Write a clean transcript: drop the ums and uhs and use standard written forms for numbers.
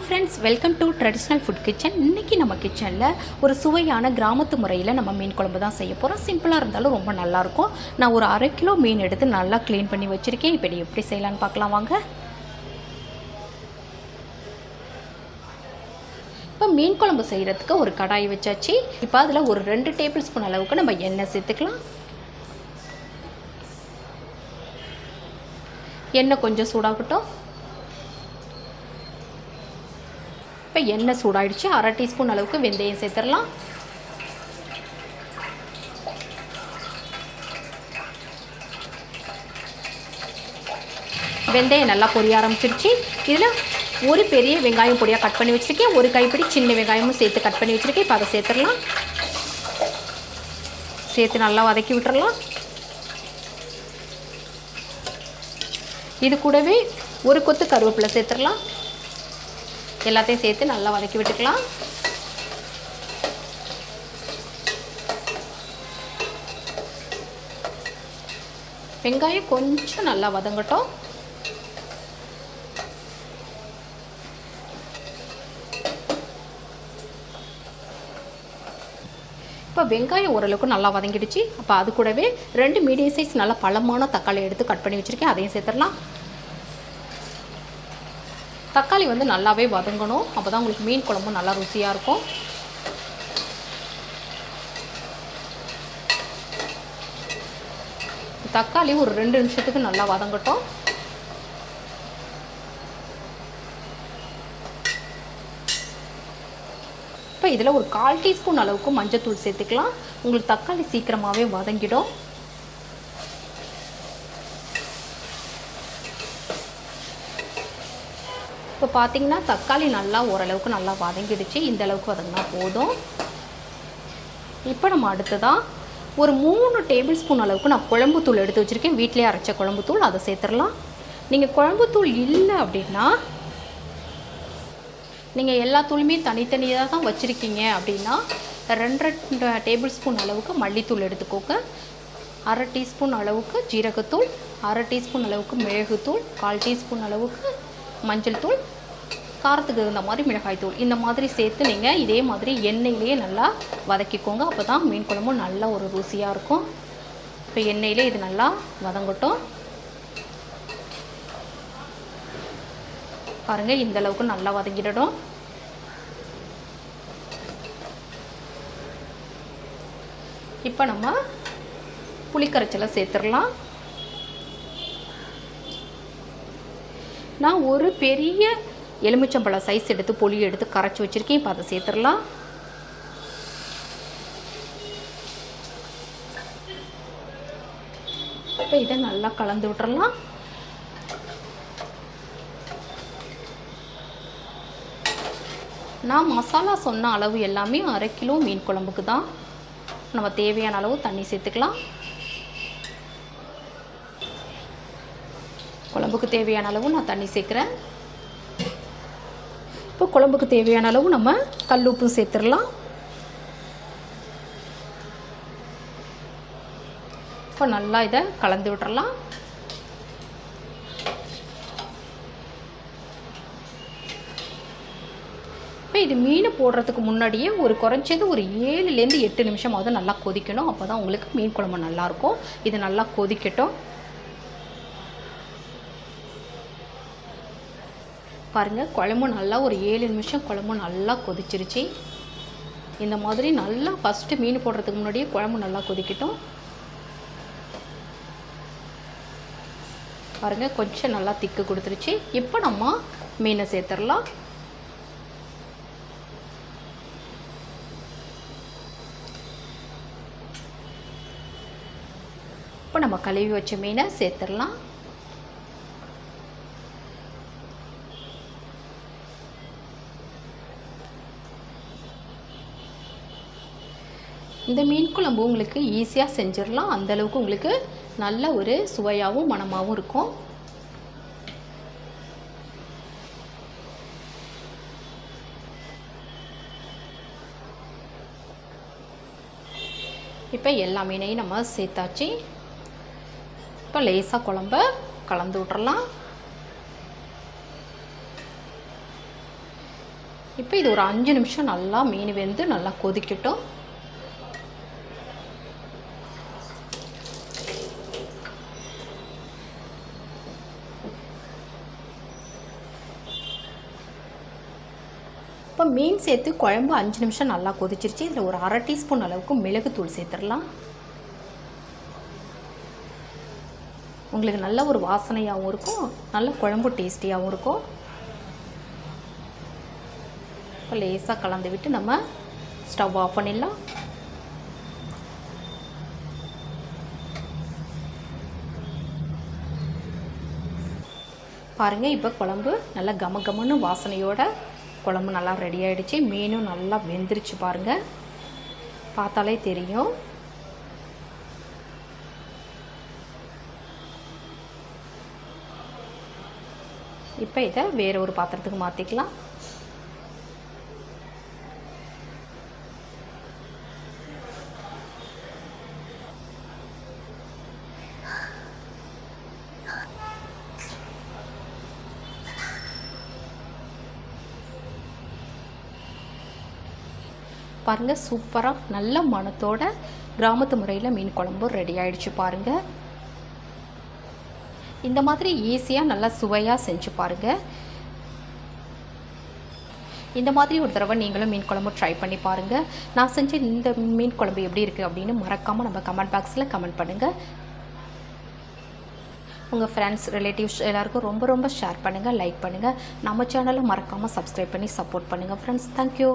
Hi friends, welcome to traditional food kitchen. இன்றைக்கி நம்ம கிச்சனில் ஒரு சுவையான கிராமத்து முறையில் நம்ம மீன் குழம்பு தான் செய்ய போகிறோம். சிம்பிளாக இருந்தாலும் ரொம்ப நல்லாயிருக்கும். நான் ஒரு 1/2 கிலோ மீன் எடுத்து நல்லா க்ளீன் பண்ணி வச்சுருக்கேன். இப்போ எப்படி செய்யலான்னு பார்க்கலாம் வாங்க. இப்போ மீன் குழம்பு செய்கிறதுக்கு ஒரு கடாய் வச்சாச்சு. இப்போ அதில் ஒரு 2 டேபிள் ஸ்பூன் அளவுக்கு நம்ம எண்ணெய் சேர்த்துக்கலாம். எண்ணெய் கொஞ்சம் சூடாகட்டும். இப்போ எண்ணெய் சூடாயிடுச்சு. 1/2 டீஸ்பூன் அளவுக்கு வெந்தயம் சேர்த்துடலாம். வெந்தயம் நல்லா பொரிய ஆரம்பிச்சிருச்சு. இதில் ஒரு பெரிய வெங்காயம் பொடியாக கட் பண்ணி வச்சுருக்கேன். ஒரு கைப்பிடி சின்ன வெங்காயமும் சேர்த்து கட் பண்ணி வச்சுருக்கேன். இப்போ அதை சேர்த்துடலாம். சேர்த்து நல்லா வதக்கி விட்டுறலாம். இது கூடவே ஒரு கொத்து கருவேப்பிலை சேர்த்துடலாம். எல்லாத்தையும் சேர்த்து நல்லா வதக்கி விட்டுக்கலாம். வெங்காயம் கொஞ்சம் நல்லா வதங்கட்டும். இப்போ வெங்காயம் ஓரளவுக்கு நல்லா வதங்கிடுச்சு. அப்போ அது கூடவே 2 மீடியம் சைஸ் நல்லா பழமான தக்காளி எடுத்து கட் பண்ணி வச்சுருக்கேன். அதையும் சேர்த்துடலாம். தக்காளி நல்லாவே வதங்கணும். அப்போ தான் உங்களுக்கு மீன் குழம்பு நல்லா ருசியாக இருக்கும். தக்காளி ஒரு 2 நிமிஷத்துக்கு நல்லா வதங்கட்டும். இப்போ இதில் ஒரு 1/4 டீஸ்பூன் அளவுக்கு மஞ்சத்தூள் சேர்த்துக்கலாம். உங்களுக்கு தக்காளி சீக்கிரமாகவே வதங்கிடும். இப்போ பார்த்தீங்கன்னா தக்காளி நல்லா ஓரளவுக்கு நல்லா வதங்கிடுச்சு. இந்த அளவுக்கு வதங்கினா போதும். இப்போ நம்ம அடுத்ததாக ஒரு 3 டேபிள் ஸ்பூன் அளவுக்கு நான் குழம்புத்தூள் எடுத்து வச்சுருக்கேன். வீட்டிலே அரைச்ச குழம்புத்தூள், அதை சேர்த்துடலாம். நீங்கள் குழம்புத்தூள் இல்லை அப்படின்னா நீங்கள் எல்லா தூளுமே தனித்தனியாக தான் வச்சுருக்கீங்க அப்படின்னா 2 டேபிள் ஸ்பூன் அளவுக்கு மல்லித்தூள் எடுத்துக்கோங்க. 1/2 டீஸ்பூன் அளவுக்கு ஜீரகத்தூள், 1/2 டீஸ்பூன் அளவுக்கு மிளகுத்தூள், 1/4 டீஸ்பூன் அளவுக்கு மஞ்சள் தூள், காரத்துக்கு இந்த மாதிரி மிளகாய் தூள், இந்த மாதிரி சேர்த்து நீங்கள் இதே மாதிரி எண்ணெயிலேயே நல்லா வதக்கிக்கோங்க. அப்போ தான் மீன் குழம்பும் நல்ல ஒரு ருசியாக இருக்கும். இப்போ எண்ணெயிலே இது நல்லா வதங்கட்டும். பாருங்கள், இந்த அளவுக்கு நல்லா வதங்கிடணும். இப்போ நம்ம புளிக்கரைச்சலை சேர்த்துடலாம். நான் ஒரு பெரிய எலுமிச்சம்பழம் சைஸ் எடுத்து புளி எடுத்து கரைச்சி வச்சுருக்கேன். இப்போ அதை சேர்த்துடலாம். இப்போ இதை நல்லா கலந்து விட்டுறலாம். நான் மசாலா சொன்ன அளவு எல்லாமே 1/2 கிலோ மீன் குழம்புக்கு தான். நம்ம தேவையான அளவு தண்ணி சேர்த்துக்கலாம். குழம்புக்கு தேவையான அளவு நான் தண்ணி சேர்க்குறேன். இப்போ குழம்புக்கு தேவையான அளவு நம்ம கல் உப்பு சேர்த்துடலாம். இப்போ நல்லா இதை கலந்து விட்டுறலாம். இப்போ இது மீன் போடுறதுக்கு முன்னாடியே குறைஞ்சது ஒரு 7லேருந்து 8 நிமிஷமாவது நல்லா கொதிக்கணும். அப்போ தான் உங்களுக்கு மீன் குழம்பு நல்லாயிருக்கும். இது நல்லா கொதிக்கட்டும். பாருங்கள், குழம்பு நல்லா ஒரு 7 நிமிஷம் குழம்பு நல்லா கொதிச்சிருச்சு. இந்த மாதிரி நல்லா ஃபஸ்ட்டு மீன் போடுறதுக்கு முன்னாடியே குழம்பு நல்லா கொதிக்கட்டும். பாருங்கள், கொஞ்சம் நல்லா திக்கு கொடுத்துருச்சு. இப்போ நம்ம மீனை சேர்த்துடலாம். இப்போ நம்ம கழுவி வச்ச மீனை சேர்த்துடலாம். இந்த மீன் குழம்பு உங்களுக்கு ஈஸியாக செஞ்சிடலாம். அந்தளவுக்கு உங்களுக்கு நல்ல ஒரு சுவையாகவும் மணமாகவும் இருக்கும். இப்போ எல்லா மீனையும் நம்ம சேர்த்தாச்சு. இப்போ லேசாக குழம்ப கலந்து விட்டுறலாம். இப்போ இது ஒரு 5 நிமிஷம் நல்லா மீன் வெந்து நல்லா கொதிக்கட்டும். இப்போ மீன் சேர்த்து குழம்பு 5 நிமிஷம் நல்லா கொதிச்சிருச்சு. இதில் ஒரு 1/2 டீஸ்பூன் அளவுக்கு மிளகுத்தூள் சேர்த்துடலாம். உங்களுக்கு நல்ல ஒரு வாசனையாகவும் இருக்கும், நல்ல குழம்பு டேஸ்டியாகவும் இருக்கும். இப்போ லேசாக கலந்து விட்டு நம்ம ஸ்டவ் ஆஃப் பண்ணிடலாம். பாருங்கள், இப்போ குழம்பு நல்லா கமகமன்னு வாசனையோட குழம்பு நல்லா ரெடி ஆகிடுச்சு. மீனும் நல்லா வெந்துருச்சு பாருங்கள், பார்த்தாலே தெரியும். இப்போ இதை வேறு ஒரு பாத்திரத்துக்கு மாற்றிக்கலாம். பாருங்கள், சூப்பராக நல்ல மணத்தோட கிராமத்து முறையில் மீன் குழம்பு ரெடி ஆகிடுச்சு பாருங்கள். இந்த மாதிரி ஈஸியாக நல்லா சுவையாக செஞ்சு பாருங்கள். இந்த மாதிரி ஒரு தடவை நீங்களும் மீன் குழம்பு ட்ரை பண்ணி பாருங்கள். நான் செஞ்ச இந்த மீன் குழம்பு எப்படி இருக்குது அப்படின்னு மறக்காமல் நம்ம கமெண்ட் பாக்ஸில் கமெண்ட் பண்ணுங்கள். உங்கள் ஃப்ரெண்ட்ஸ், ரிலேட்டிவ்ஸ் எல்லாருக்கும் ரொம்ப ரொம்ப ஷேர் பண்ணுங்கள், லைக் பண்ணுங்கள். நம்ம சேனலை மறக்காமல் சப்ஸ்கிரைப் பண்ணி சப்போர்ட் பண்ணுங்கள் ஃப்ரெண்ட்ஸ். தேங்க்யூ.